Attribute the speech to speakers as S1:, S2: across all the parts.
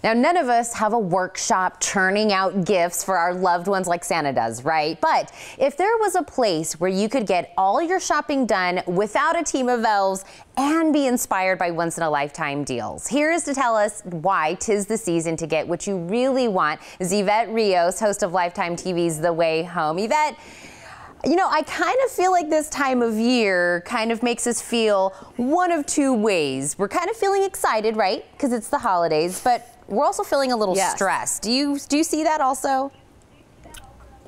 S1: Now, none of us have a workshop churning out gifts for our loved ones like Santa does, right? But if there was a place where you could get all your shopping done without a team of elves and be inspired by once-in-a-lifetime deals, here is to tell us why 'tis the season to get what you really want is Evette Rios, host of Lifetime TV's The Way Home. Evette, you know, I kind of feel like this time of year kind of makes us feel one of two ways. We're kind of feeling excited, right? Because it's the holidays, but we're also feeling a little stressed. Do you see that also?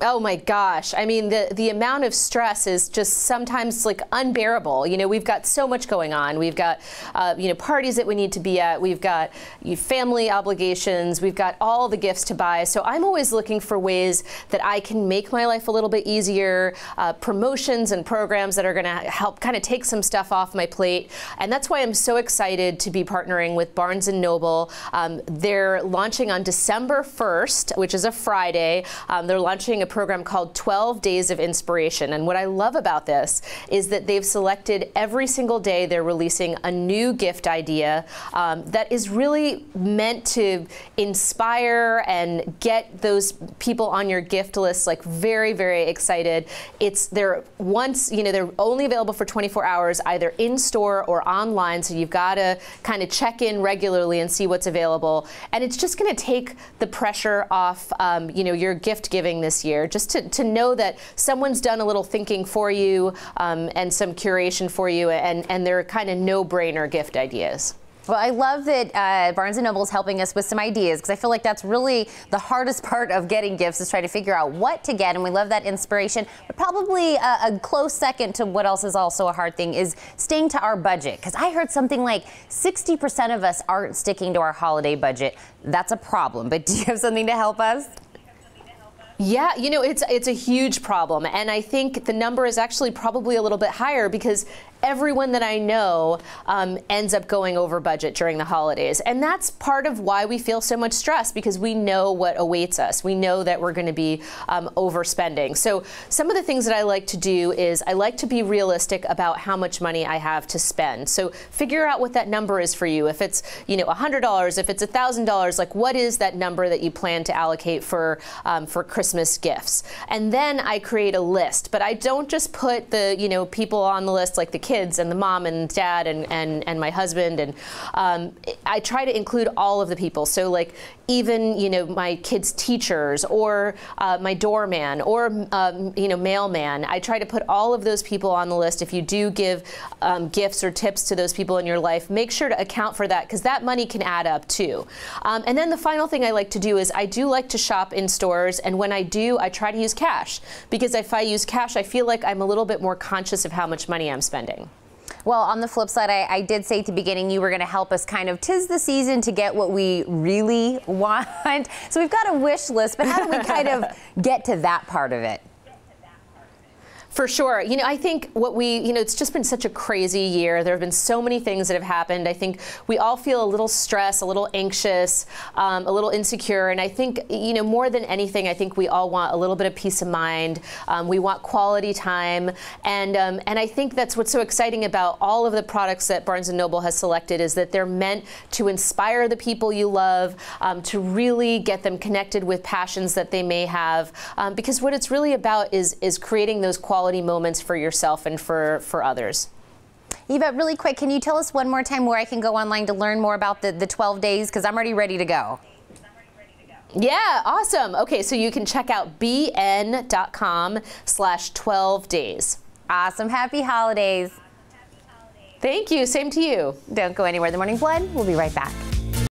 S2: Oh my gosh. I mean, the amount of stress is just sometimes like unbearable. You know, we've got so much going on. We've got, you know, parties that we need to be at. We've got family obligations. We've got all the gifts to buy. So I'm always looking for ways that I can make my life a little bit easier, promotions and programs that are going to help kind of take some stuff off my plate. And that's why I'm so excited to be partnering with Barnes & Noble. They're launching on December 1st, which is a Friday. They're launching a program called 12 Days of Inspiration. And what I love about this is that they've selected every single day they're releasing a new gift idea that is really meant to inspire and get those people on your gift list like very, very excited. They're only available for 24 hours either in store or online, so you've got to kind of check in regularly and see what's available. And it's just going to take the pressure off you know, your gift giving this year. Just to know that someone's done a little thinking for you and some curation for you, and they're kind of no-brainer gift ideas.
S1: Well, I love that Barnes & Noble is helping us with some ideas, because I feel like that's really the hardest part of getting gifts is trying to figure out what to get, and we love that inspiration. But probably a close second to what else is also a hard thing is staying to our budget, because I heard something like 60% of us aren't sticking to our holiday budget. That's a problem, but do you have something to help us?
S2: Yeah, you know, it's a huge problem, and I think the number is actually probably a little bit higher because everyone that I know ends up going over budget during the holidays. And that's part of why we feel so much stress, because we know what awaits us. We know that we're going to be overspending. So some of the things that I like to do is I like to be realistic about how much money I have to spend. So figure out what that number is for you. If it's, you know, $100, if it's $1,000, like what is that number that you plan to allocate for Christmas gifts? And then I create a list, but I don't just put the, you know, people on the list like the kids and the mom and dad and my husband, and I try to include all of the people. So like even, you know, my kids' teachers or my doorman or you know, mailman. I try to put all of those people on the list. If you do give gifts or tips to those people in your life, make sure to account for that, because that money can add up too. And then the final thing I like to do is I do like to shop in stores, and when I do, I try to use cash, because if I use cash, I feel like I'm a little bit more conscious of how much money I'm spending.
S1: Well, on the flip side, I did say at the beginning you were going to help us kind of 'tis the season to get what we really want. So we've got a wish list, but how do we kind of get to that part of it?
S2: For sure. You know, I think it's just been such a crazy year. There have been so many things that have happened. I think we all feel a little stressed, a little anxious, a little insecure. And I think, you know, more than anything, I think we all want a little bit of peace of mind. We want quality time. And I think that's what's so exciting about all of the products that Barnes & Noble has selected is that they're meant to inspire the people you love, to really get them connected with passions that they may have. Because what it's really about is creating those quality moments for yourself and for others.
S1: Evette, really quick, can you tell us one more time where I can go online to learn more about the 12 days? Because I'm already ready to go.
S2: Yeah, awesome. Okay, so you can check out bn.com/12 days.
S1: Awesome. Happy holidays.
S2: Thank you. Same to you.
S1: Don't go anywhere. The Morning Blend. We'll be right back.